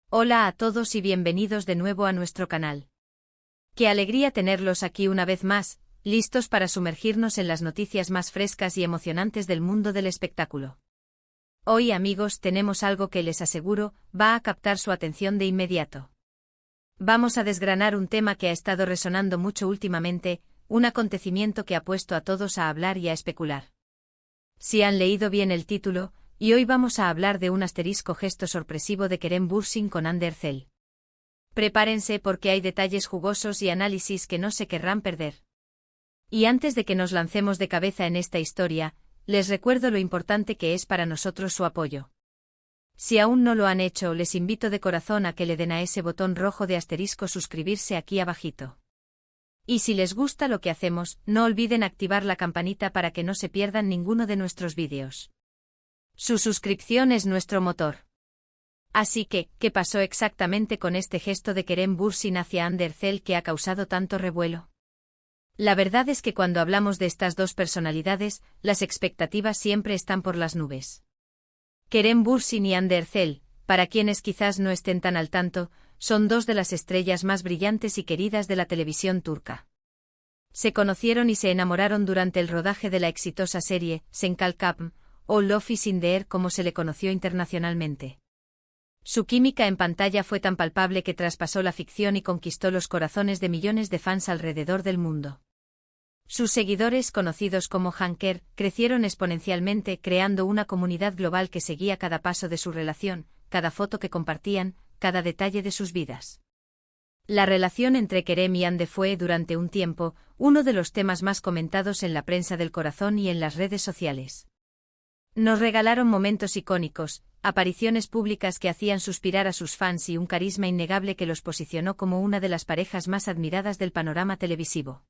Hola a todos y bienvenidos de nuevo a nuestro canal. Qué alegría tenerlos aquí una vez más, listos para sumergirnos en las noticias más frescas y emocionantes del mundo del espectáculo. Hoy, amigos, tenemos algo que les aseguro va a captar su atención de inmediato. Vamos a desgranar un tema que ha estado resonando mucho últimamente, un acontecimiento que ha puesto a todos a hablar y a especular. Si han leído bien el título, y hoy vamos a hablar de un asterisco gesto sorpresivo de Kerem Bürsin con Hande Erçel. Prepárense porque hay detalles jugosos y análisis que no se querrán perder. Y antes de que nos lancemos de cabeza en esta historia, les recuerdo lo importante que es para nosotros su apoyo. Si aún no lo han hecho, les invito de corazón a que le den a ese botón rojo de asterisco suscribirse aquí abajito. Y si les gusta lo que hacemos, no olviden activar la campanita para que no se pierdan ninguno de nuestros vídeos. Su suscripción es nuestro motor. Así que, ¿qué pasó exactamente con este gesto de Kerem Bürsin hacia Hande Erçel que ha causado tanto revuelo? La verdad es que cuando hablamos de estas dos personalidades, las expectativas siempre están por las nubes. Kerem Bürsin y Hande Erçel, para quienes quizás no estén tan al tanto, son dos de las estrellas más brillantes y queridas de la televisión turca. Se conocieron y se enamoraron durante el rodaje de la exitosa serie Sen Kalkapm, o Love is in the Air como se le conoció internacionalmente. Su química en pantalla fue tan palpable que traspasó la ficción y conquistó los corazones de millones de fans alrededor del mundo. Sus seguidores, conocidos como Hanker, crecieron exponencialmente, creando una comunidad global que seguía cada paso de su relación, cada foto que compartían, cada detalle de sus vidas. La relación entre Kerem y Hande fue, durante un tiempo, uno de los temas más comentados en la prensa del corazón y en las redes sociales. Nos regalaron momentos icónicos, apariciones públicas que hacían suspirar a sus fans y un carisma innegable que los posicionó como una de las parejas más admiradas del panorama televisivo.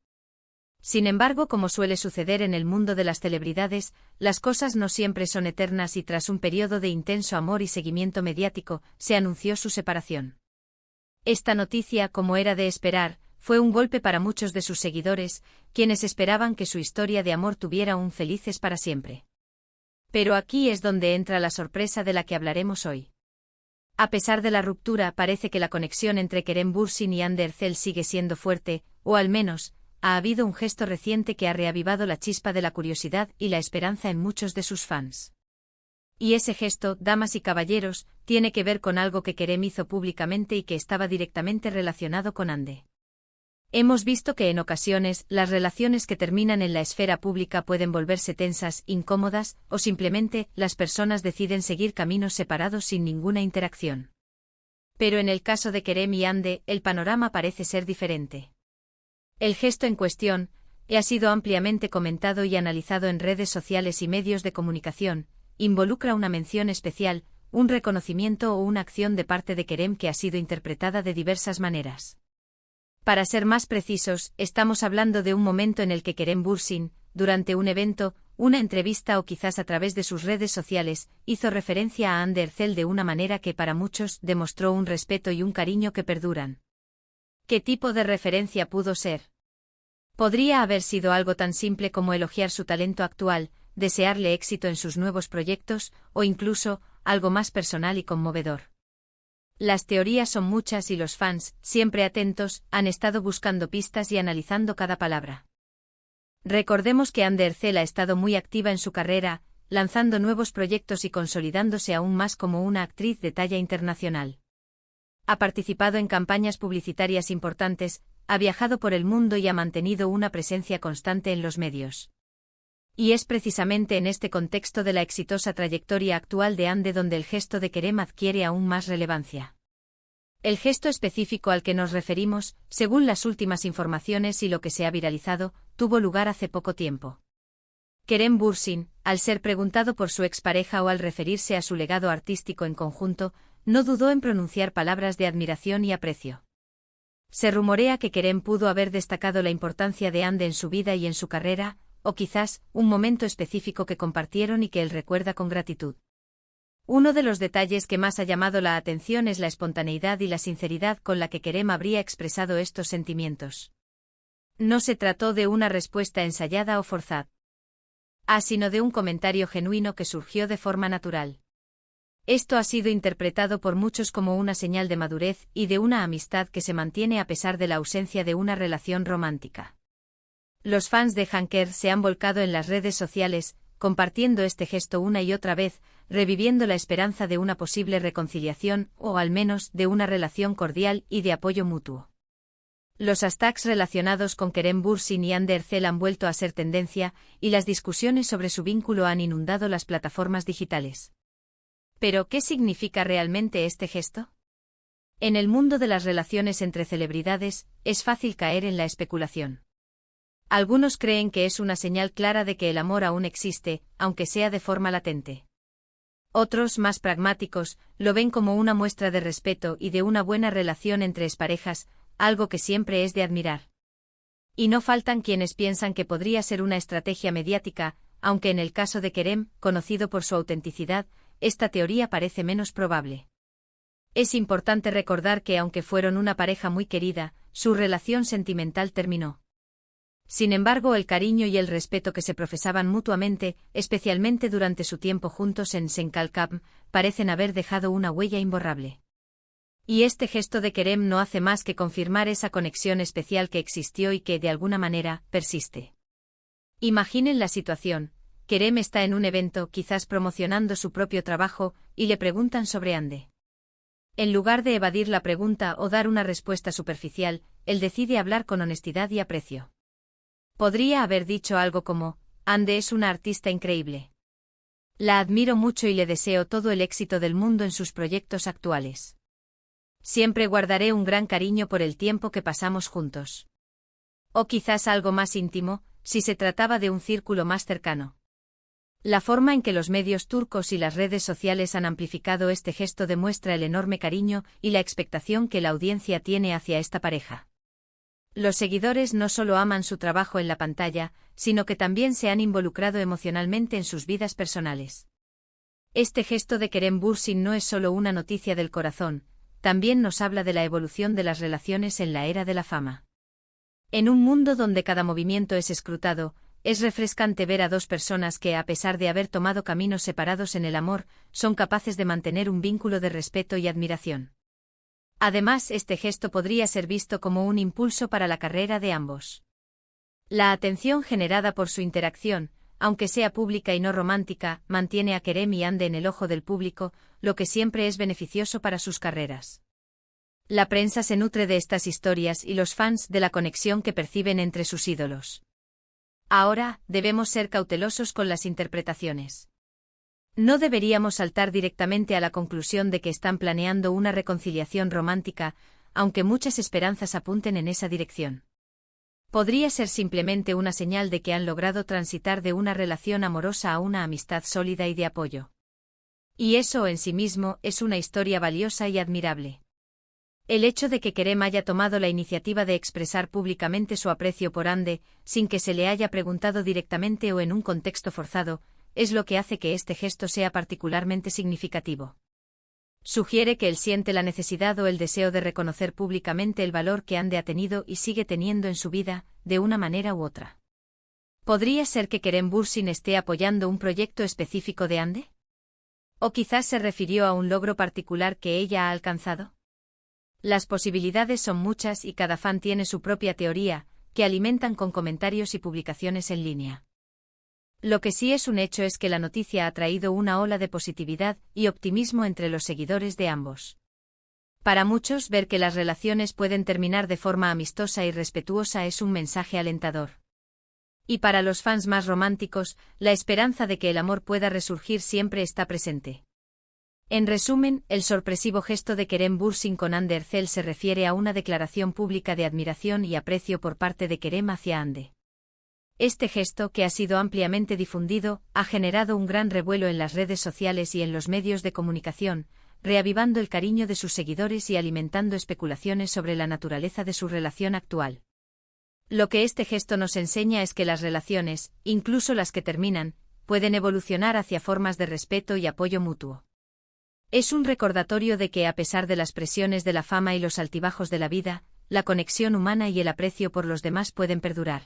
Sin embargo, como suele suceder en el mundo de las celebridades, las cosas no siempre son eternas y tras un periodo de intenso amor y seguimiento mediático, se anunció su separación. Esta noticia, como era de esperar, fue un golpe para muchos de sus seguidores, quienes esperaban que su historia de amor tuviera un felices para siempre. Pero aquí es donde entra la sorpresa de la que hablaremos hoy. A pesar de la ruptura, parece que la conexión entre Kerem Bürsin y Hande Erçel sigue siendo fuerte, o al menos, ha habido un gesto reciente que ha reavivado la chispa de la curiosidad y la esperanza en muchos de sus fans. Y ese gesto, damas y caballeros, tiene que ver con algo que Kerem hizo públicamente y que estaba directamente relacionado con Hande. Hemos visto que en ocasiones, las relaciones que terminan en la esfera pública pueden volverse tensas, incómodas, o simplemente, las personas deciden seguir caminos separados sin ninguna interacción. Pero en el caso de Kerem y Hande, el panorama parece ser diferente. El gesto en cuestión, ha sido ampliamente comentado y analizado en redes sociales y medios de comunicación, involucra una mención especial, un reconocimiento o una acción de parte de Kerem que ha sido interpretada de diversas maneras. Para ser más precisos, estamos hablando de un momento en el que Kerem Bürsin, durante un evento, una entrevista o quizás a través de sus redes sociales, hizo referencia a Hande Erçel de una manera que para muchos demostró un respeto y un cariño que perduran. ¿Qué tipo de referencia pudo ser? Podría haber sido algo tan simple como elogiar su talento actual, desearle éxito en sus nuevos proyectos, o incluso, algo más personal y conmovedor. Las teorías son muchas y los fans, siempre atentos, han estado buscando pistas y analizando cada palabra. Recordemos que Hande Erçel ha estado muy activa en su carrera, lanzando nuevos proyectos y consolidándose aún más como una actriz de talla internacional. Ha participado en campañas publicitarias importantes, ha viajado por el mundo y ha mantenido una presencia constante en los medios. Y es precisamente en este contexto de la exitosa trayectoria actual de Hande donde el gesto de Kerem adquiere aún más relevancia. El gesto específico al que nos referimos, según las últimas informaciones y lo que se ha viralizado, tuvo lugar hace poco tiempo. Kerem Bürsin, al ser preguntado por su expareja o al referirse a su legado artístico en conjunto, no dudó en pronunciar palabras de admiración y aprecio. Se rumorea que Kerem pudo haber destacado la importancia de Hande en su vida y en su carrera, o quizás, un momento específico que compartieron y que él recuerda con gratitud. Uno de los detalles que más ha llamado la atención es la espontaneidad y la sinceridad con la que Kerem habría expresado estos sentimientos. No se trató de una respuesta ensayada o forzada, sino de un comentario genuino que surgió de forma natural. Esto ha sido interpretado por muchos como una señal de madurez y de una amistad que se mantiene a pesar de la ausencia de una relación romántica. Los fans de Hanker se han volcado en las redes sociales, compartiendo este gesto una y otra vez, reviviendo la esperanza de una posible reconciliación o al menos de una relación cordial y de apoyo mutuo. Los hashtags relacionados con Kerem Bürsin y Hande Erçel han vuelto a ser tendencia, y las discusiones sobre su vínculo han inundado las plataformas digitales. ¿Pero qué significa realmente este gesto? En el mundo de las relaciones entre celebridades, es fácil caer en la especulación. Algunos creen que es una señal clara de que el amor aún existe, aunque sea de forma latente. Otros, más pragmáticos, lo ven como una muestra de respeto y de una buena relación entre exparejas, algo que siempre es de admirar. Y no faltan quienes piensan que podría ser una estrategia mediática, aunque en el caso de Kerem, conocido por su autenticidad, esta teoría parece menos probable. Es importante recordar que aunque fueron una pareja muy querida, su relación sentimental terminó. Sin embargo, el cariño y el respeto que se profesaban mutuamente, especialmente durante su tiempo juntos en Senkalkam, parecen haber dejado una huella imborrable. Y este gesto de Kerem no hace más que confirmar esa conexión especial que existió y que, de alguna manera, persiste. Imaginen la situación. Kerem está en un evento, quizás promocionando su propio trabajo, y le preguntan sobre Hande. En lugar de evadir la pregunta o dar una respuesta superficial, él decide hablar con honestidad y aprecio. Podría haber dicho algo como: Hande es una artista increíble. La admiro mucho y le deseo todo el éxito del mundo en sus proyectos actuales. Siempre guardaré un gran cariño por el tiempo que pasamos juntos. O quizás algo más íntimo, si se trataba de un círculo más cercano. La forma en que los medios turcos y las redes sociales han amplificado este gesto demuestra el enorme cariño y la expectación que la audiencia tiene hacia esta pareja. Los seguidores no solo aman su trabajo en la pantalla, sino que también se han involucrado emocionalmente en sus vidas personales. Este gesto de Kerem Bürsin no es solo una noticia del corazón, también nos habla de la evolución de las relaciones en la era de la fama. En un mundo donde cada movimiento es escrutado, es refrescante ver a dos personas que, a pesar de haber tomado caminos separados en el amor, son capaces de mantener un vínculo de respeto y admiración. Además, este gesto podría ser visto como un impulso para la carrera de ambos. La atención generada por su interacción, aunque sea pública y no romántica, mantiene a Kerem y Hande en el ojo del público, lo que siempre es beneficioso para sus carreras. La prensa se nutre de estas historias y los fans de la conexión que perciben entre sus ídolos. Ahora, debemos ser cautelosos con las interpretaciones. No deberíamos saltar directamente a la conclusión de que están planeando una reconciliación romántica, aunque muchas esperanzas apunten en esa dirección. Podría ser simplemente una señal de que han logrado transitar de una relación amorosa a una amistad sólida y de apoyo. Y eso en sí mismo es una historia valiosa y admirable. El hecho de que Kerem haya tomado la iniciativa de expresar públicamente su aprecio por Hande, sin que se le haya preguntado directamente o en un contexto forzado, es lo que hace que este gesto sea particularmente significativo. Sugiere que él siente la necesidad o el deseo de reconocer públicamente el valor que Hande ha tenido y sigue teniendo en su vida, de una manera u otra. ¿Podría ser que Kerem Bürsin esté apoyando un proyecto específico de Hande? ¿O quizás se refirió a un logro particular que ella ha alcanzado? Las posibilidades son muchas y cada fan tiene su propia teoría, que alimentan con comentarios y publicaciones en línea. Lo que sí es un hecho es que la noticia ha traído una ola de positividad y optimismo entre los seguidores de ambos. Para muchos, ver que las relaciones pueden terminar de forma amistosa y respetuosa es un mensaje alentador. Y para los fans más románticos, la esperanza de que el amor pueda resurgir siempre está presente. En resumen, el sorpresivo gesto de Kerem Bürsin con Hande Erçel se refiere a una declaración pública de admiración y aprecio por parte de Kerem hacia Hande. Este gesto, que ha sido ampliamente difundido, ha generado un gran revuelo en las redes sociales y en los medios de comunicación, reavivando el cariño de sus seguidores y alimentando especulaciones sobre la naturaleza de su relación actual. Lo que este gesto nos enseña es que las relaciones, incluso las que terminan, pueden evolucionar hacia formas de respeto y apoyo mutuo. Es un recordatorio de que, a pesar de las presiones de la fama y los altibajos de la vida, la conexión humana y el aprecio por los demás pueden perdurar.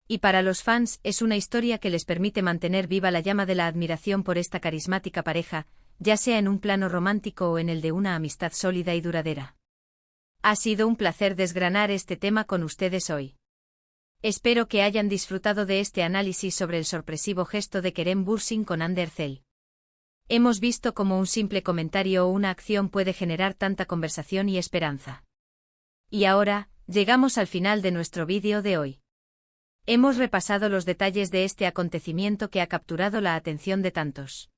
Y para los fans, es una historia que les permite mantener viva la llama de la admiración por esta carismática pareja, ya sea en un plano romántico o en el de una amistad sólida y duradera. Ha sido un placer desgranar este tema con ustedes hoy. Espero que hayan disfrutado de este análisis sobre el sorpresivo gesto de Kerem Bürsin con Hande Erçel. Hemos visto cómo un simple comentario o una acción puede generar tanta conversación y esperanza. Y ahora, llegamos al final de nuestro vídeo de hoy. Hemos repasado los detalles de este acontecimiento que ha capturado la atención de tantos.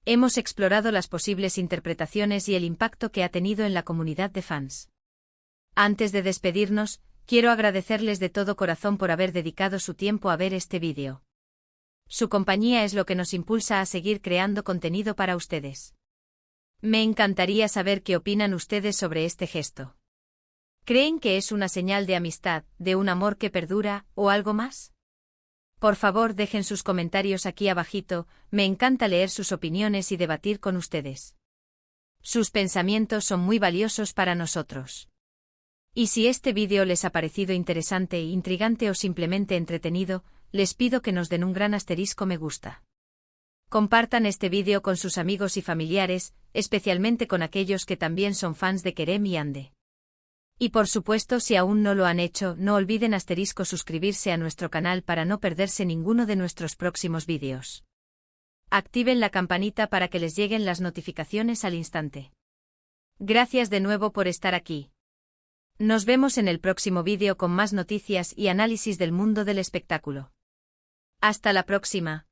Hemos explorado las posibles interpretaciones y el impacto que ha tenido en la comunidad de fans. Antes de despedirnos, quiero agradecerles de todo corazón por haber dedicado su tiempo a ver este vídeo. Su compañía es lo que nos impulsa a seguir creando contenido para ustedes. Me encantaría saber qué opinan ustedes sobre este gesto. ¿Creen que es una señal de amistad, de un amor que perdura, o algo más? Por favor, dejen sus comentarios aquí abajito, me encanta leer sus opiniones y debatir con ustedes. Sus pensamientos son muy valiosos para nosotros. Y si este vídeo les ha parecido interesante, intrigante o simplemente entretenido, les pido que nos den un gran asterisco me gusta. Compartan este vídeo con sus amigos y familiares, especialmente con aquellos que también son fans de Kerem y Hande. Y por supuesto, si aún no lo han hecho, no olviden suscribirse a nuestro canal para no perderse ninguno de nuestros próximos vídeos. Activen la campanita para que les lleguen las notificaciones al instante. Gracias de nuevo por estar aquí. Nos vemos en el próximo vídeo con más noticias y análisis del mundo del espectáculo. Hasta la próxima.